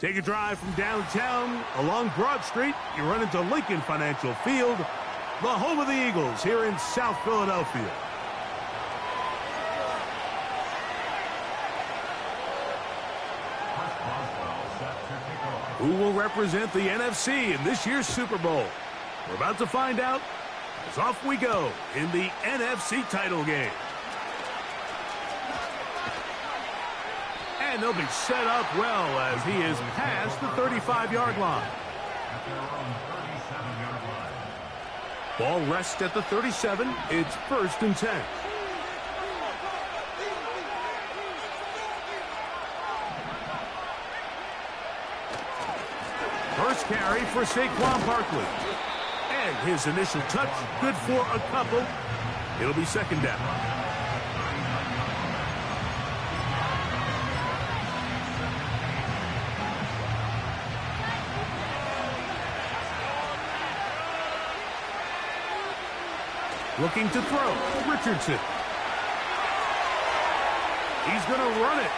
Take a drive from downtown along Broad Street. You run into Lincoln Financial Field, the home of the Eagles here in South Philadelphia. Who will represent the NFC in this year's Super Bowl? We're about to find out as off we go in the NFC title game. And they'll be set up well as he is past the 35-yard line. Ball rests at the 37. It's 1st and 10. First carry for Saquon Barkley. And his initial touch, good for a couple. It'll be 2nd down. Looking to throw, Richardson. He's going to run it.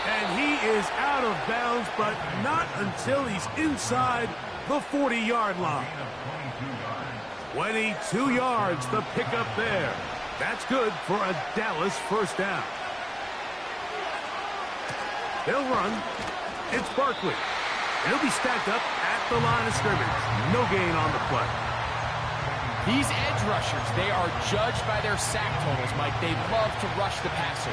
And he is out of bounds, but not until he's inside the 40-yard line. 22 yards, the pickup there. That's good for a Dallas 1st down. They'll run. It's Barkley. He'll be stacked up at the line of scrimmage. No gain on the play. These edge rushers, they are judged by their sack totals, Mike. They love to rush the passer.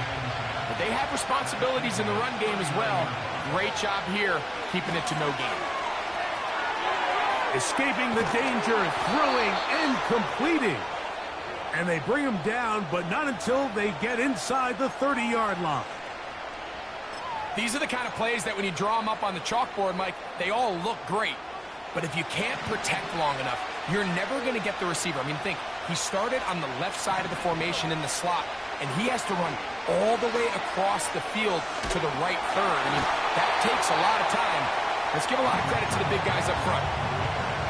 But they have responsibilities in the run game as well. Great job here, keeping it to no gain. Escaping the danger, throwing and completing. And they bring him down, but not until they get inside the 30-yard line. These are the kind of plays that when you draw them up on the chalkboard, Mike, they all look great. But if you can't protect long enough, you're never going to get the receiver. I mean, think, he started on the left side of the formation in the slot, and he has to run all the way across the field to the right third. I mean, that takes a lot of time. Let's give a lot of credit to the big guys up front.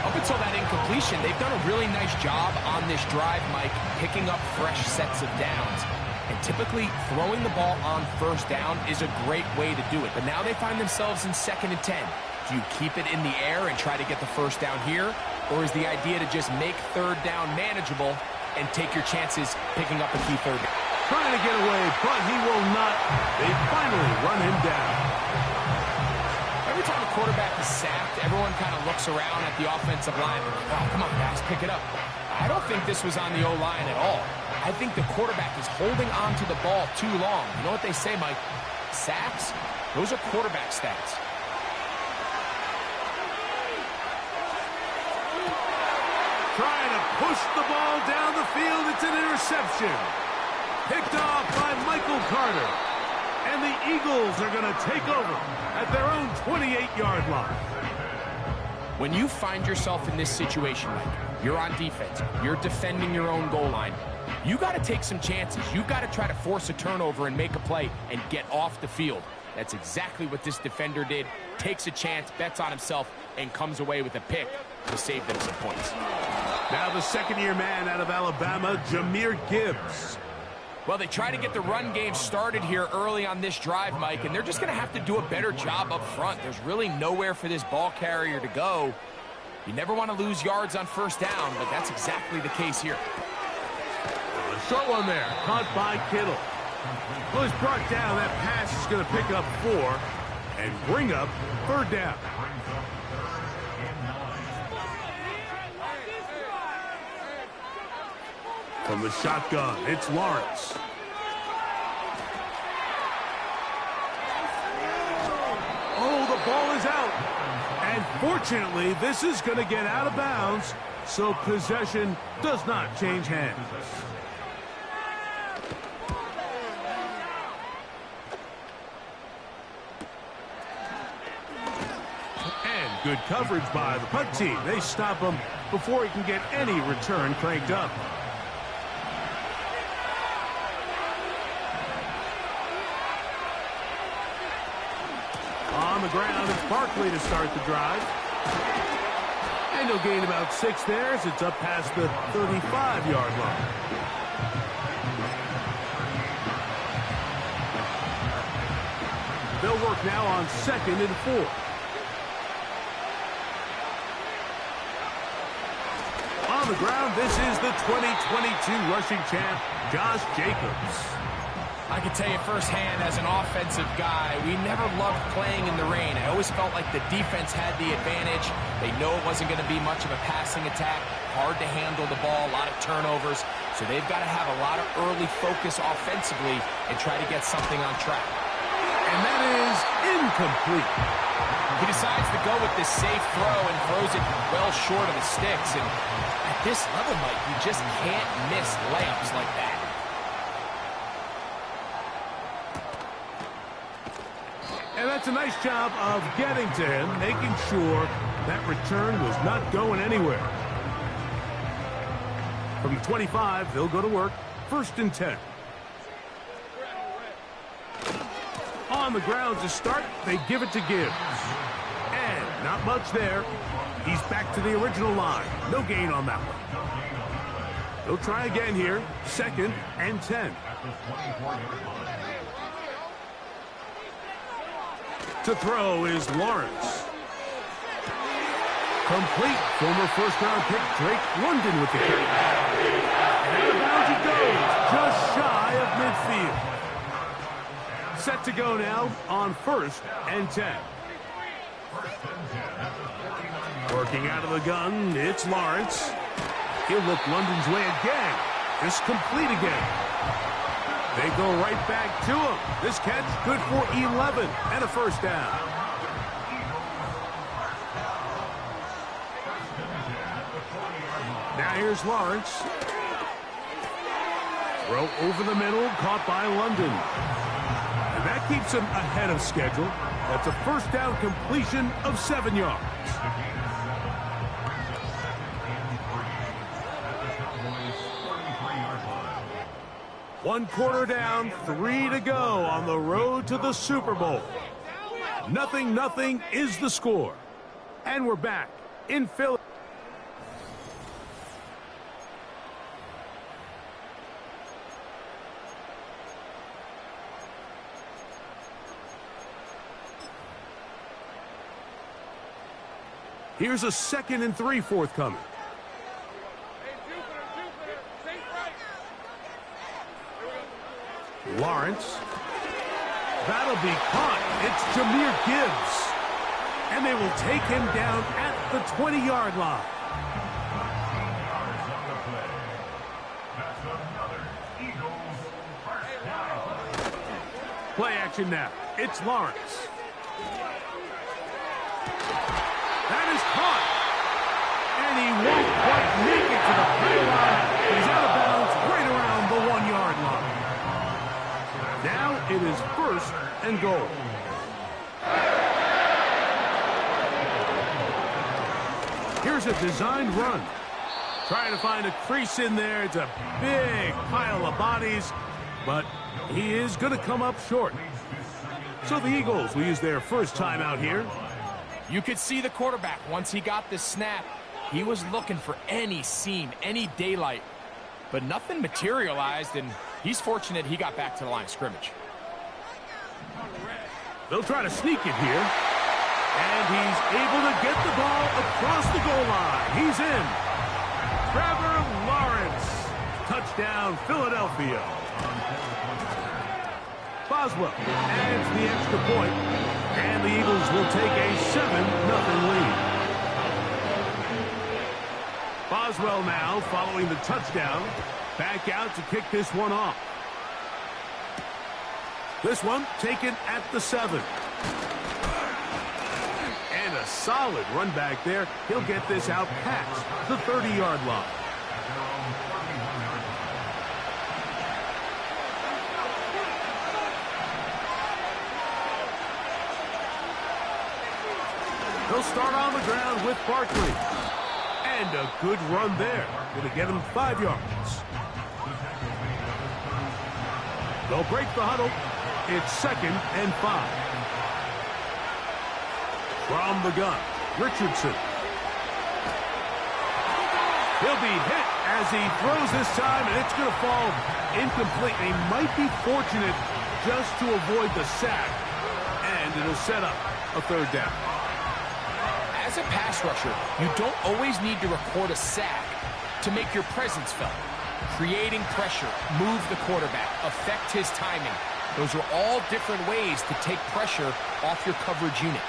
Up until that incompletion, they've done a really nice job on this drive, Mike, picking up fresh sets of downs. And typically, throwing the ball on 1st down is a great way to do it. But now they find themselves in 2nd and 10. Do you keep it in the air and try to get the 1st down here? Or is the idea to just make 3rd down manageable and take your chances picking up a key 3rd down? Trying to get away, but he will not. They finally run him down. Every time a quarterback is sacked, everyone kind of looks around at the offensive line. Oh, come on, guys, pick it up. I don't think this was on the O-line at all. I think the quarterback is holding on to the ball too long. You know what they say, Mike? Sacks, those are quarterback stats. Trying to push the ball down the field. It's an interception. Picked off by Michael Carter. And the Eagles are going to take over at their own 28-yard line. When you find yourself in this situation, Mike, you're on defense, you're defending your own goal line, you got to take some chances. You got to try to force a turnover and make a play and get off the field. That's exactly what this defender did. Takes a chance, bets on himself, and comes away with a pick to save them some points. Now the 2nd-year man out of Alabama, Jahmyr Gibbs. Well, they try to get the run game started here early on this drive, Mike, and they're just going to have to do a better job up front. There's really nowhere for this ball carrier to go. You never want to lose yards on 1st down, but that's exactly the case here. A short one there, caught by Kittle. Well, he's brought down. That pass is going to pick up 4 and bring up 3rd down. From the shotgun, it's Lawrence. Oh, the ball is out. And fortunately, this is going to get out of bounds, so possession does not change hands. And good coverage by the punt team. They stop him before he can get any return cranked up. On the ground, it's Barkley to start the drive. And he'll gain about 6 there as it's up past the 35-yard line. They'll work now on 2nd and 4. On the ground, this is the 2022 rushing champ, Josh Jacobs. I can tell you firsthand, as an offensive guy, we never loved playing in the rain. I always felt like the defense had the advantage. They know it wasn't going to be much of a passing attack, hard to handle the ball, a lot of turnovers. So they've got to have a lot of early focus offensively and try to get something on track. And that is incomplete. He decides to go with this safe throw and throws it well short of the sticks. And at this level, Mike, you just can't miss layups like that. And that's a nice job of getting to him, making sure that return was not going anywhere. From the 25, they'll go to work. 1st and 10. On the ground to start, they give it to Gibbs. And not much there. He's back to the original line. No gain on that one. They'll try again here. 2nd and 10. To throw is Lawrence. Complete. Former first-round pick Drake London with the kick. And out of bounds it goes, just shy of midfield. Set to go now on 1st and 10. Working out of the gun, it's Lawrence. He'll look London's way again. It's complete again. They go right back to him. This catch good for 11 and a 1st down. Now here's Lawrence. Throw over the middle, caught by London. And that keeps him ahead of schedule. That's a 1st down completion of 7 yards. One quarter down, 3 to go on the road to the Super Bowl. 0-0 is the score. And we're back in Philly. Here's a 2nd and 3 forthcoming. Lawrence. That'll be caught. It's Jahmyr Gibbs. And they will take him down at the 20-yard line. Play action now. It's Lawrence. That is caught. And he won't quite make it to the pylon. He's out of bounds right around the 1-yard line. Now it is 1st and goal. Here's a designed run. Trying to find a crease in there. It's a big pile of bodies, but he is going to come up short. So the Eagles will use their first time out here. You could see the quarterback, once he got this snap, he was looking for any seam, any daylight. But nothing materialized, and he's fortunate he got back to the line of scrimmage. They'll try to sneak it here. And he's able to get the ball across the goal line. He's in. Trevor Lawrence. Touchdown, Philadelphia. Boswell adds the extra point, and the Eagles will take a 7-0 lead. Boswell now following the touchdown. Back out to kick this one off. This one taken at the 7. And a solid run back there. He'll get this out past the 30-yard line. They'll start on the ground with Barkley. And a good run there. Going to get him 5 yards. They'll break the huddle. It's 2nd and 5. From the gun, Richardson. He'll be hit as he throws this time, and it's going to fall incomplete. He might be fortunate just to avoid the sack. it'll set up a third down. As a pass rusher, you don't always need to record a sack to make your presence felt. Creating pressure, move the quarterback, affect his timing. Those are all different ways to take pressure off your coverage unit.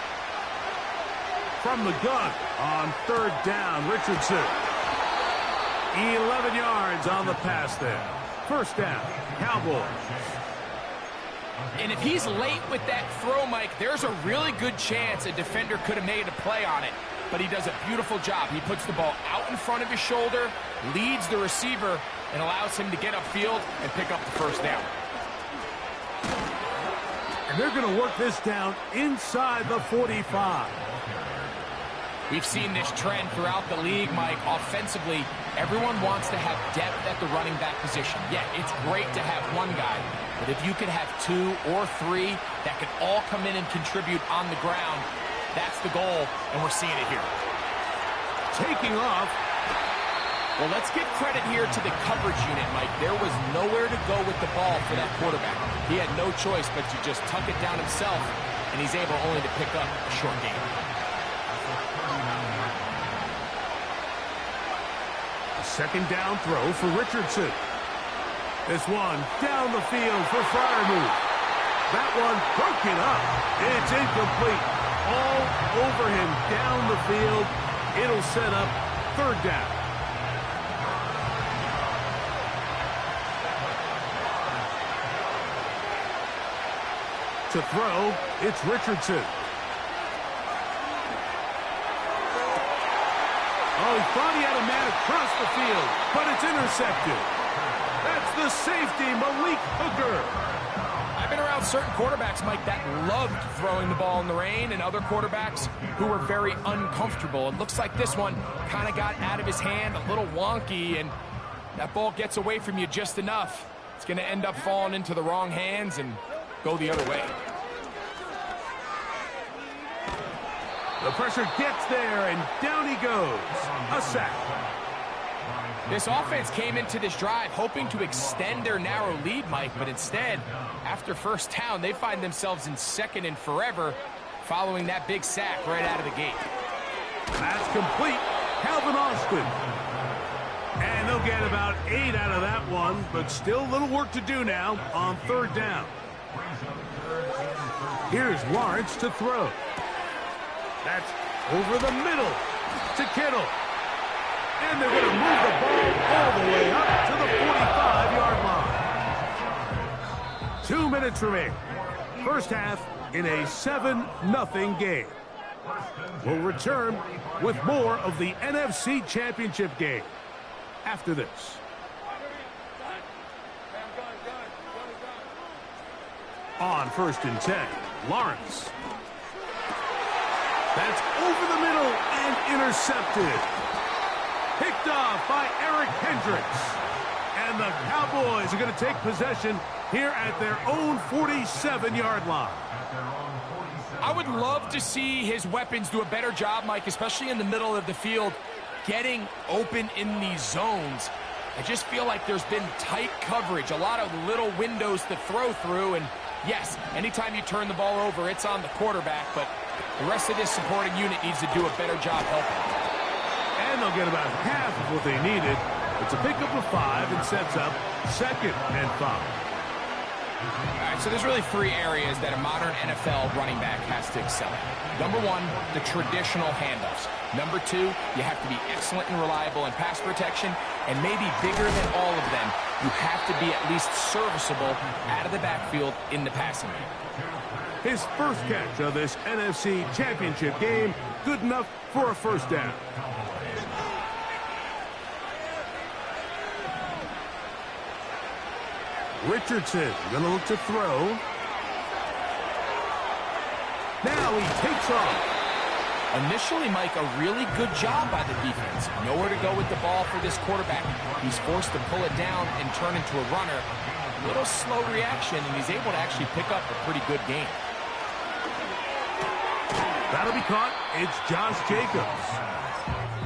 From the gun on third down, Richardson. 11 yards on the pass there. First down, Cowboys. And if he's late with that throw, Mike, there's a really good chance a defender could have made a play on it. But he does a beautiful job. He puts the ball out in front of his shoulder, leads the receiver, and allows him to get upfield and pick up the first down. And they're going to work this down inside the 45. We've seen this trend throughout the league, Mike. Offensively, everyone wants to have depth at the running back position. Yeah, it's great to have one guy, but if you could have two or three that can all come in and contribute on the ground, that's the goal, and we're seeing it here. Taking off. Well, let's give credit here to the coverage unit, Mike. There was nowhere to go with the ball for that quarterback. He had no choice but to just tuck it down himself, and he's able only to pick up a short gain. Second down throw for Richardson. This one down the field for Freiermuth. That one broken up. It's incomplete. All over him down the field. It'll set up third down. To throw, it's Richardson. Oh, he thought he had a man across the field, but it's intercepted. That's the safety, Malik Hooker. I've been around certain quarterbacks, Mike, that loved throwing the ball in the rain, and other quarterbacks who were very uncomfortable. It looks like this one kind of got out of his hand, a little wonky, and that ball gets away from you just enough. It's going to end up falling into the wrong hands and go the other way. The pressure gets there, and down he goes. A sack. This offense came into this drive hoping to extend their narrow lead, Mike, but instead, after first down, they find themselves in second and forever following that big sack right out of the gate. That's complete. Calvin Austin. And they'll get about 8 out of that one, but still a little work to do now on third down. Here's Lawrence to throw. That's over the middle to Kittle. And they're going to move the ball all the way up to the 45-yard line. 2 minutes remaining. First half in a 7-0 game. We'll return with more of the NFC Championship game after this. On first and 10, Lawrence. That's over the middle and intercepted. Picked off by Eric Hendricks. And the Cowboys are going to take possession here at their own 47-yard line. I would love to see his weapons do a better job, Mike, especially in the middle of the field, getting open in these zones. I just feel like there's been tight coverage, a lot of little windows to throw through, and yes, anytime you turn the ball over, it's on the quarterback, but the rest of this supporting unit needs to do a better job helping. And they'll get about half of what they needed. It's a pickup of 5 and sets up second and 5. All right, so there's really 3 areas that a modern NFL running back has to excel at. Number 1, the traditional handoffs. Number 2, you have to be excellent and reliable in pass protection. And maybe bigger than all of them, you have to be at least serviceable out of the backfield in the passing game. His first catch of this NFC Championship game, good enough for a first down. Richardson going to look to throw. Now he takes off. Initially, Mike, a really good job by the defense. Nowhere to go with the ball for this quarterback. He's forced to pull it down and turn into a runner. A little slow reaction, and he's able to actually pick up a pretty good game. That'll be caught. It's Josh Jacobs.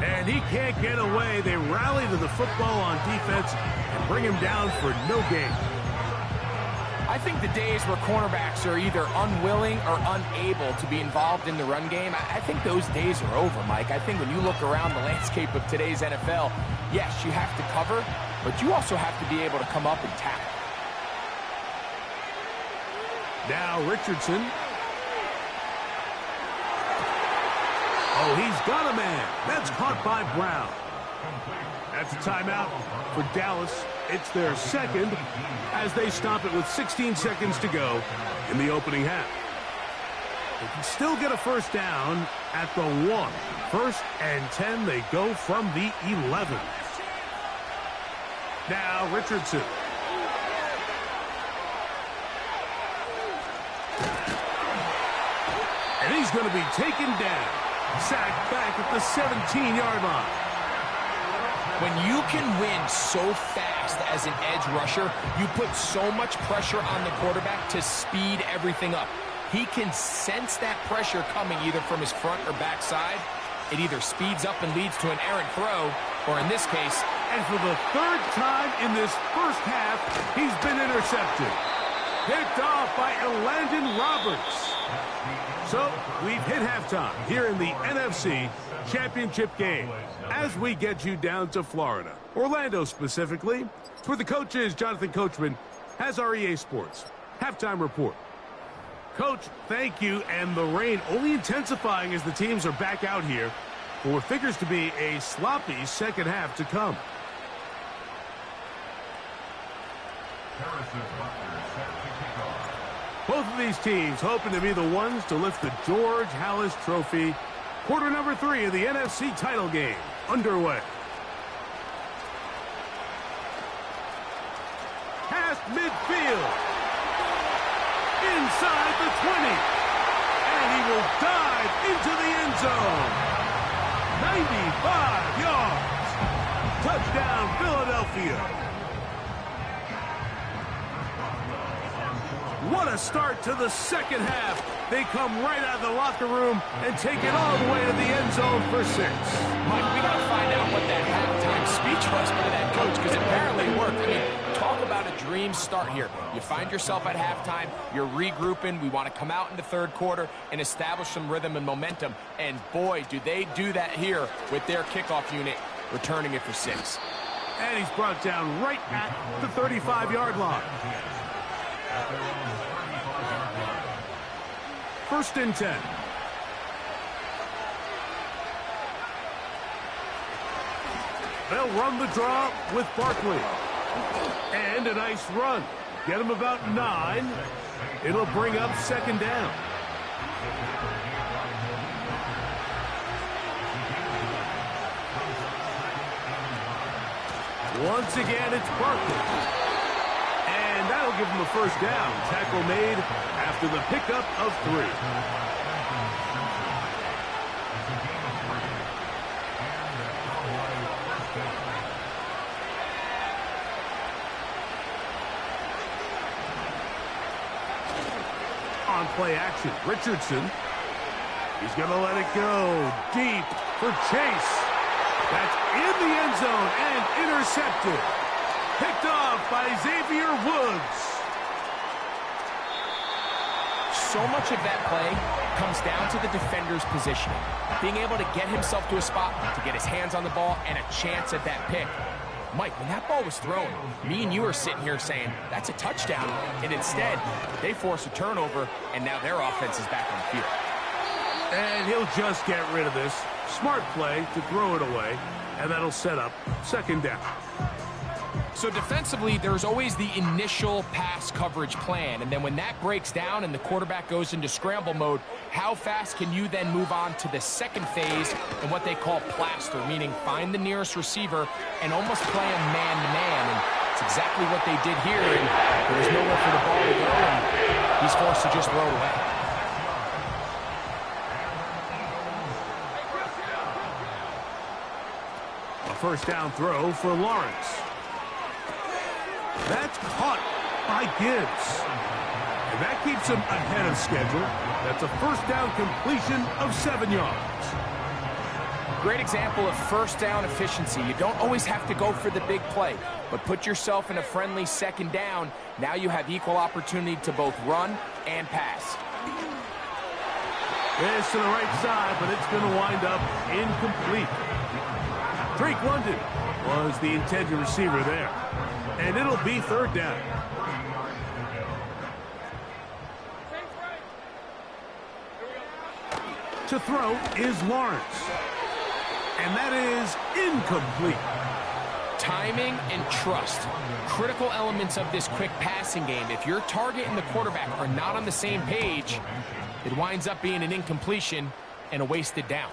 And he can't get away. They rally to the football on defense and bring him down for no gain. I think the days where cornerbacks are either unwilling or unable to be involved in the run game, I think those days are over, Mike. I think when you look around the landscape of today's NFL, yes, you have to cover, but you also have to be able to come up and tackle. Now Richardson. Oh, he's got a man. That's caught by Brown. That's a timeout for Dallas. It's their second as they stop it with 16 seconds to go in the opening half. They can still get a first down at the 1. 1st and 10. They go from the 11. Now Richardson. And he's going to be taken down. Sacked back at the 17-yard line. When you can win so fast as an edge rusher, you put so much pressure on the quarterback to speed everything up. He can sense that pressure coming either from his front or back side. It either speeds up and leads to an errant throw, or in this case... And for the 3rd time in this first half, he's been intercepted. Picked off by Elandon Roberts. So, we've hit halftime here in the NFC Championship game as we get you down to Florida, Orlando specifically. For the coaches, Jonathan Coachman has our EA Sports halftime report. Coach, thank you, and the rain only intensifying as the teams are back out here for what figures to be a sloppy second half to come. Both of these teams hoping to be the ones to lift the George Halas Trophy. Quarter number 3 of the NFC title game underway. Past midfield. Inside the 20. And he will dive into the end zone. 95 yards. Touchdown, Philadelphia. What a start to the second half. They come right out of the locker room and take it all the way to the end zone for 6. Mike, we got to find out what that halftime speech was by that coach, because apparently it worked. I mean, talk about a dream start here. You find yourself at halftime, you're regrouping, we want to come out in the 3rd quarter and establish some rhythm and momentum. And boy, do they do that here with their kickoff unit, returning it for 6. And he's brought down right at the 35-yard line. 1st and 10. They'll run the draw with Barkley. And a nice run. Get him about 9. It'll bring up 2nd down. Once again, it's Barkley. And that'll give him a first down. Tackle made after the pickup of 3. On play action, Richardson. He's going to let it go deep for Chase. That's in the end zone and intercepted. Picked off by Xavier Woods. So much of that play comes down to the defender's positioning. Being able to get himself to a spot, to get his hands on the ball, and a chance at that pick. Mike, when that ball was thrown, me and you are sitting here saying, that's a touchdown. And instead, they force a turnover, and now their offense is back on the field. And he'll just get rid of this. Smart play to throw it away, and that'll set up 2nd down. So defensively, there's always the initial pass coverage plan, and then when that breaks down and the quarterback goes into scramble mode, how fast can you then move on to the 2nd phase and what they call plaster, meaning find the nearest receiver and almost play him man-to-man, and it's exactly what they did here, and there was nowhere for the ball to go, and he's forced to just throw it away. A first down throw for Lawrence. That's caught by Gibbs. And that keeps him ahead of schedule. That's a first down completion of 7 yards. Great example of first down efficiency. You don't always have to go for the big play, but put yourself in a friendly second down. Now you have equal opportunity to both run and pass. This to the right side, but it's going to wind up incomplete. Drake London was the intended receiver there. And it'll be third down. To throw is Lawrence. And that is incomplete. Timing and trust, critical elements of this quick passing game. If your target and the quarterback are not on the same page, it winds up being an incompletion and a wasted down.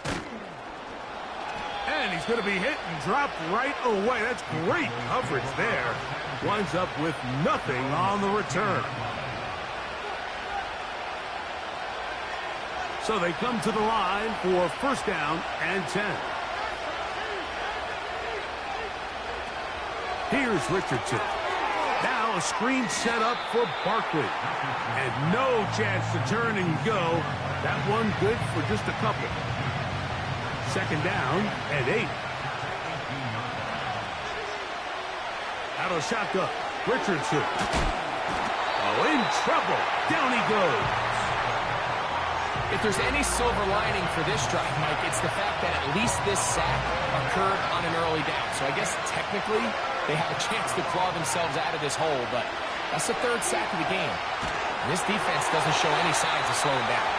And he's going to be hit and dropped right away. That's great coverage there. Winds up with nothing on the return. So they come to the line for first down and 10. Here's Richardson. Now a screen set up for Barkley. And no chance to turn and go. That one good for just a couple. Second down and 8. Out of the shotgun. Richardson. Oh, in trouble. Down he goes. If there's any silver lining for this drive, Mike, it's the fact that at least this sack occurred on an early down. So I guess technically they have a chance to claw themselves out of this hole, but that's the third sack of the game. And this defense doesn't show any signs of slowing down.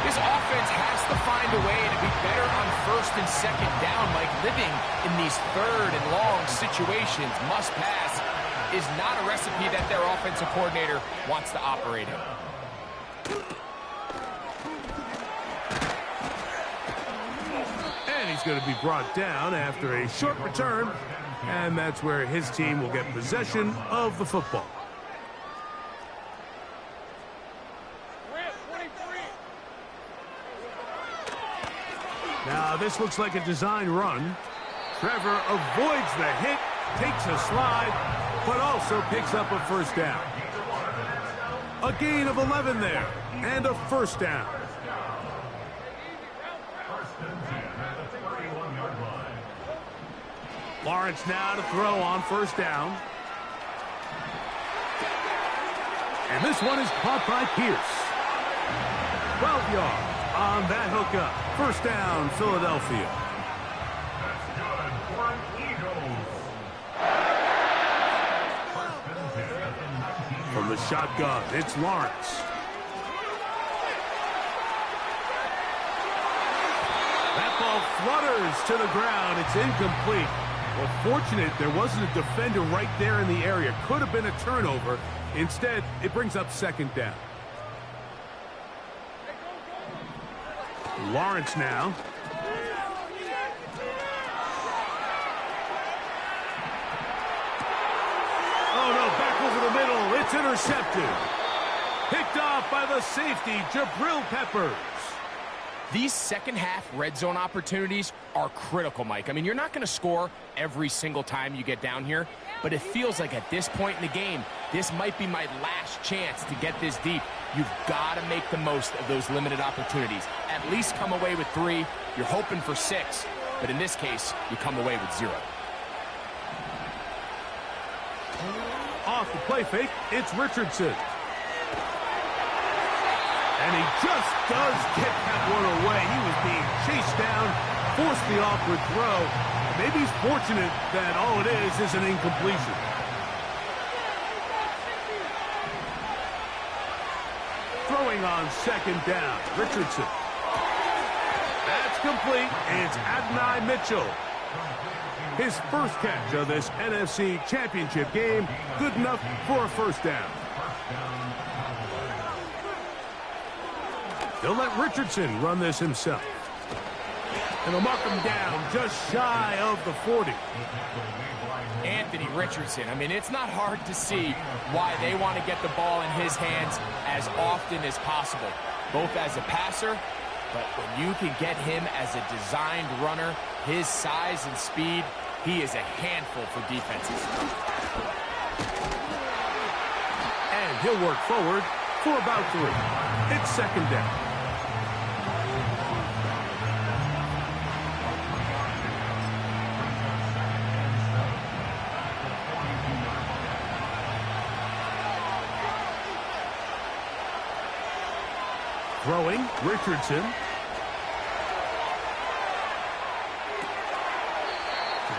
This offense has to find a way to be better on first and second down, Mike. Living in these third and long situations, must pass, is not a recipe that their offensive coordinator wants to operate in. And he's going to be brought down after a short return, and that's where his team will get possession of the football. Now this looks like a design run. Trevor avoids the hit, takes a slide, but also picks up a first down. A gain of 11 there, and a first down. Lawrence now to throw on first down. And this one is caught by Pierce. 12 yards on that hookup. First down, Philadelphia. From the shotgun, it's Lawrence. That ball flutters to the ground. It's incomplete. Well, fortunate there wasn't a defender right there in the area. Could have been a turnover. Instead, it brings up second down. Lawrence now. Oh, no, back over the middle. It's intercepted. Picked off by the safety, Jabril Peppers. These second-half red zone opportunities are critical, Mike. I mean, you're not going to score every single time you get down here, but it feels like at this point in the game, this might be my last chance to get this deep. You've got to make the most of those limited opportunities. At least come away with 3. You're hoping for 6, but in this case, you come away with 0. Off the play fake, it's Richardson. And he just does get that one away. He was being chased down, forced the awkward throw. Maybe he's fortunate that all it is an incompletion. Throwing on second down, Richardson. That's complete, and it's Adonai Mitchell. His first catch of this NFC Championship game, good enough for a first down. They'll let Richardson run this himself. And they'll mark him down just shy of the 40. Anthony Richardson, I mean, it's not hard to see why they want to get the ball in his hands as often as possible, both as a passer, but when you can get him as a designed runner, his size and speed, he is a handful for defenses. And he'll work forward for about 3. It's second down. Throwing, Richardson.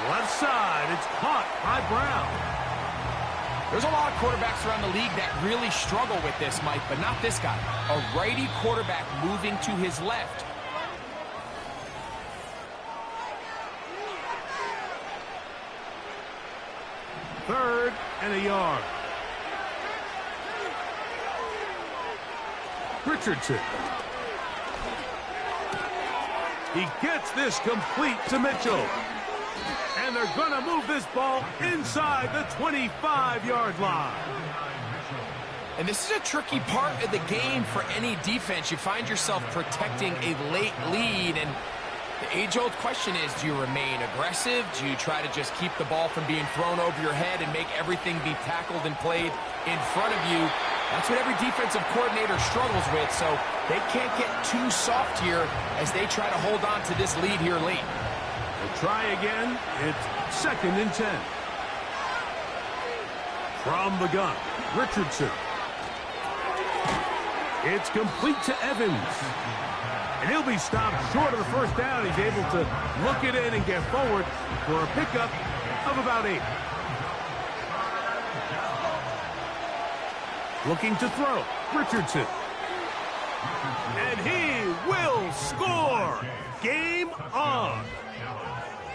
Left side, it's caught by Brown. There's a lot of quarterbacks around the league that really struggle with this, Mike, but not this guy. A righty quarterback moving to his left. Third and a yard. Richardson. He gets this complete to Mitchell. And they're going to move this ball inside the 25-yard line. And this is a tricky part of the game for any defense. You find yourself protecting a late lead, and the age-old question is, do you remain aggressive? Do you try to just keep the ball from being thrown over your head and make everything be tackled and played in front of you? That's what every defensive coordinator struggles with, so they can't get too soft here as they try to hold on to this lead here late. We'll try again. It's 2nd and 10. From the gun, Richardson. It's complete to Evans. And he'll be stopped short of the first down. He's able to look it in and get forward for a pickup of about 8. Looking to throw, Richardson. And he will score. Game on.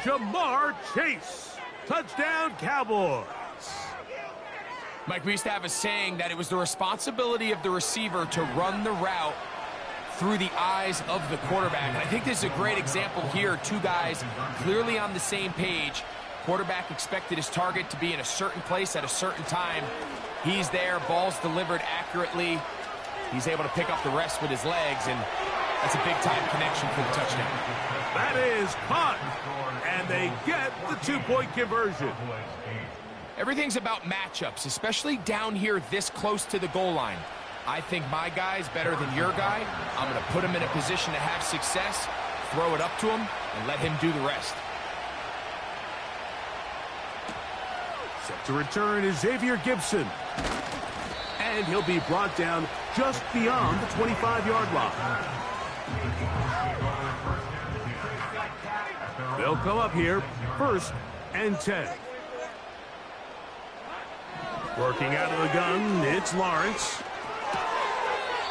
Jamar Chase. Touchdown, Cowboys. Mike, we used to have a saying that it was the responsibility of the receiver to run the route through the eyes of the quarterback. And I think this is a great example here. Two guys clearly on the same page. Quarterback expected his target to be in a certain place at a certain time. He's there, ball's delivered accurately. He's able to pick up the rest with his legs, and that's a big-time connection for the touchdown. That is caught, and they get the 2-point conversion. Everything's about matchups, especially down here this close to the goal line. I think my guy's better than your guy. I'm going to put him in a position to have success, throw it up to him, and let him do the rest. Set to return is Xavier Gibson. And he'll be brought down just beyond the 25-yard line. They'll come up here, 1st and 10. Working out of the gun, it's Lawrence.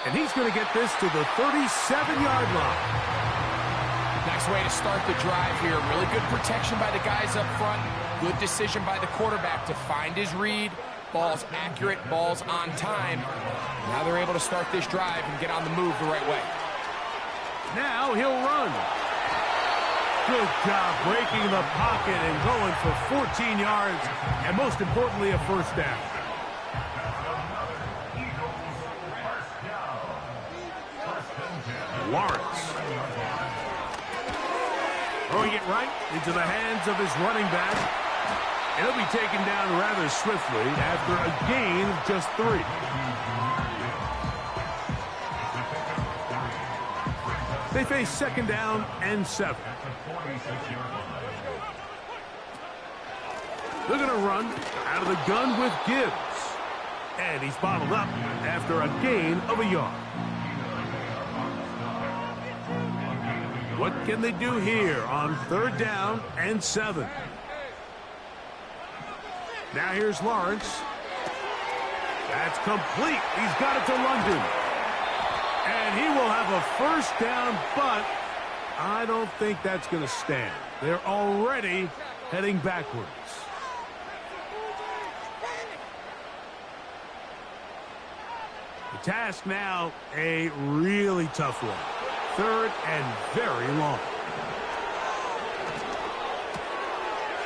And he's going to get this to the 37-yard line. Nice way to start the drive here. Really good protection by the guys up front. Good decision by the quarterback to find his read. Ball's accurate, ball's on time. Now they're able to start this drive and get on the move the right way. Now he'll run. Good job breaking the pocket and going for 14 yards, and most importantly, a 1st down. Lawrence. Throwing it right into the hands of his running back. And he'll be taken down rather swiftly after a gain of just 3. They face 2nd down and 7. They're going to run out of the gun with Gibbs. And he's bottled up after a gain of a yard. What can they do here on 3rd down and 7? Now here's Lawrence. That's complete. He's got it to London. And he will have a 1st down, but I don't think that's going to stand. They're already heading backwards. The task now, a really tough one. 3rd and very long.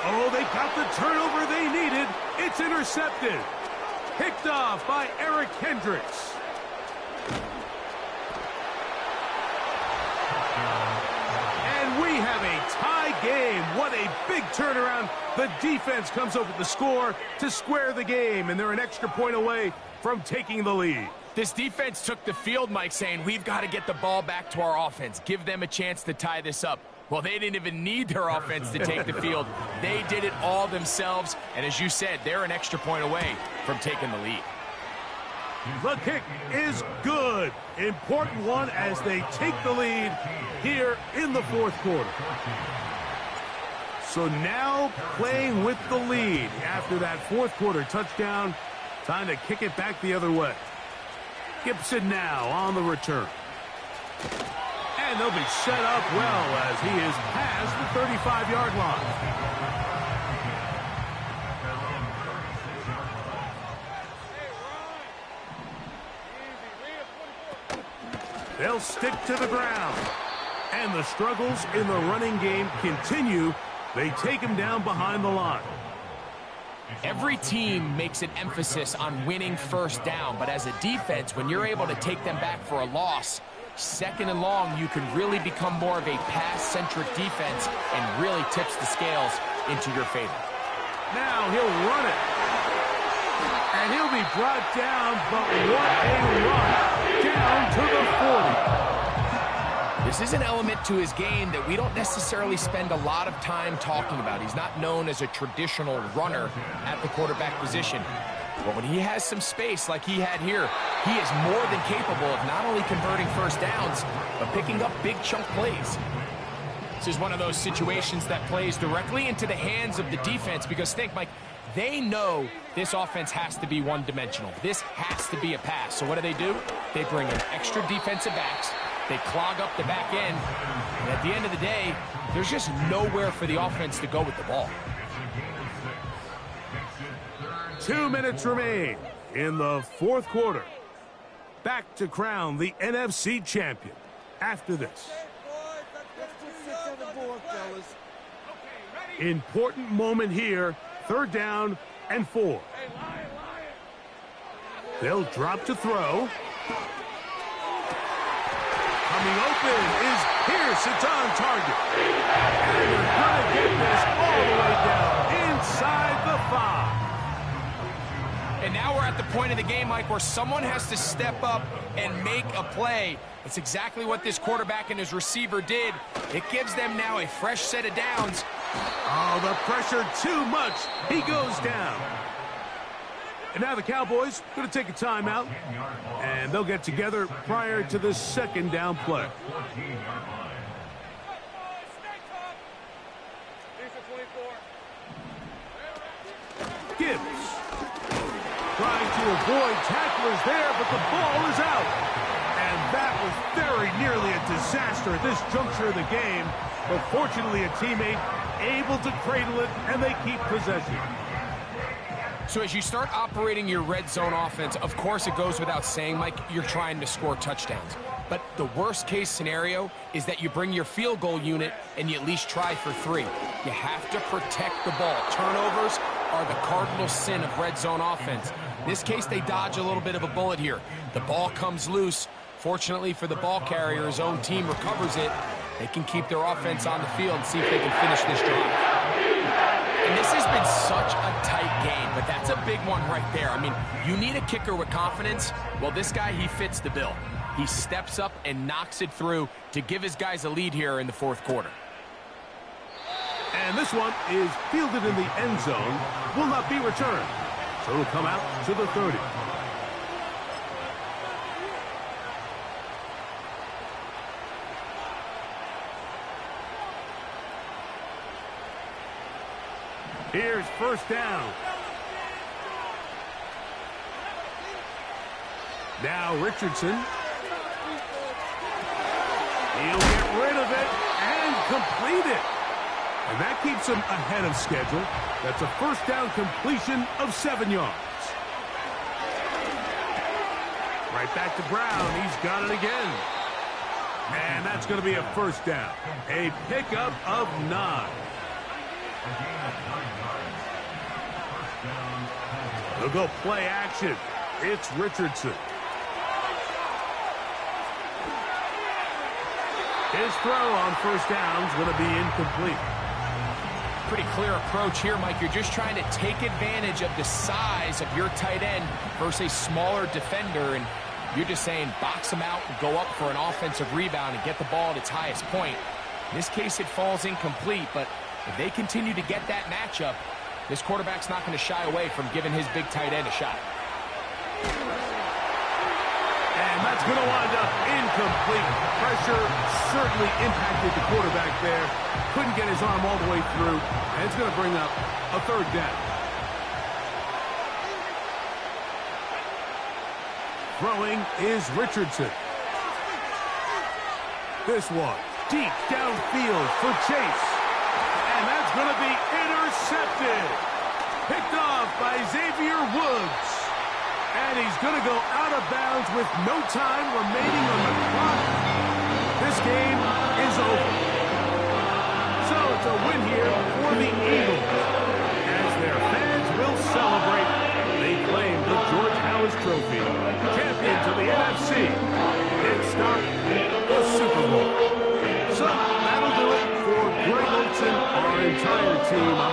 Oh, they got the turnover they needed. It's intercepted. Picked off by Eric Hendricks. And we have a tie game. What a big turnaround. The defense comes up with the score to square the game, and they're an extra point away from taking the lead. This defense took the field, Mike, saying we've got to get the ball back to our offense. Give them a chance to tie this up. Well, they didn't even need their offense to take the field. They did it all themselves. And as you said, they're an extra point away from taking the lead. The kick is good. Important one as they take the lead here in the fourth quarter. So now playing with the lead after that fourth quarter touchdown. Time to kick it back the other way. Gibson now on the return. And they'll be set up well as he is past the 35-yard line. They'll stick to the ground. And the struggles in the running game continue. They take him down behind the line. Every team makes an emphasis on winning first down, but as a defense, when you're able to take them back for a loss, second and long, you can really become more of a pass-centric defense and really tips the scales into your favor. Now he'll run it. And he'll be brought down, but what a run. Down to the 40. This is an element to his game that we don't necessarily spend a lot of time talking about. He's not known as a traditional runner at the quarterback position. But when he has some space like he had here, he is more than capable of not only converting first downs, but picking up big chunk plays. This is one of those situations that plays directly into the hands of the defense because think, Mike, they know this offense has to be one-dimensional. This has to be a pass. So what do? They bring in extra defensive backs. They clog up the back end. And at the end of the day, there's just nowhere for the offense to go with the ball. 2 minutes remain in the fourth quarter. Back to crown the NFC champion after this. Important moment here. 3rd down and 4. They'll drop to throw. Coming open is Pierce. It's on target. And they're going to get this all the way down inside the 5. And now we're at the point of the game, Mike, where someone has to step up and make a play. It's exactly what this quarterback and his receiver did. It gives them now a fresh set of downs. Oh, the pressure too much. He goes down. And now the Cowboys going to take a timeout, and they'll get together prior to the 2nd down play. Gibbs trying to avoid tacklers there, but the ball is out. And that was very nearly a disaster at this juncture of the game. But fortunately, a teammate able to cradle it, and they keep possession. So as you start operating your red zone offense, of course it goes without saying, Mike, you're trying to score touchdowns. But the worst case scenario is that you bring your field goal unit and you at least try for 3. You have to protect the ball. Turnovers are the cardinal sin of red zone offense. In this case, they dodge a little bit of a bullet here. The ball comes loose. Fortunately for the ball carrier, his own team recovers it. They can keep their offense on the field and see if they can finish this drive. And this has been such a tight game, but that's a big one right there. I mean, you need a kicker with confidence. Well, this guy, he fits the bill. He steps up and knocks it through to give his guys a lead here in the fourth quarter. And this one is fielded in the end zone, will not be returned. So it'll come out to the 30. Here's 1st down. Now Richardson. He'll get rid of it and complete it. And that keeps him ahead of schedule. That's a 1st down completion of 7 yards. Right back to Brown. He's got it again. And that's going to be a 1st down. A pickup of 9. They'll go play action. It's Richardson. His throw on 1st down is going to be incomplete. Pretty clear approach here, Mike. You're just trying to take advantage of the size of your tight end versus a smaller defender, and you're just saying box him out and go up for an offensive rebound and get the ball at its highest point. In this case, it falls incomplete, but if they continue to get that matchup, this quarterback's not going to shy away from giving his big tight end a shot. It's going to wind up incomplete. Pressure certainly impacted the quarterback there. Couldn't get his arm all the way through, and it's going to bring up a third down. Throwing is Richardson. This one deep downfield for Chase. And that's going to be intercepted. Picked off by Xavier Woods. And he's going to go out of bounds with no time remaining on the clock. This game is over. So it's a win here for the Eagles. As their fans will celebrate, they claim the George Hallis Trophy. Champions of the NFC. And stop the Super Bowl. So that'll do it for Greg Olson, our entire team.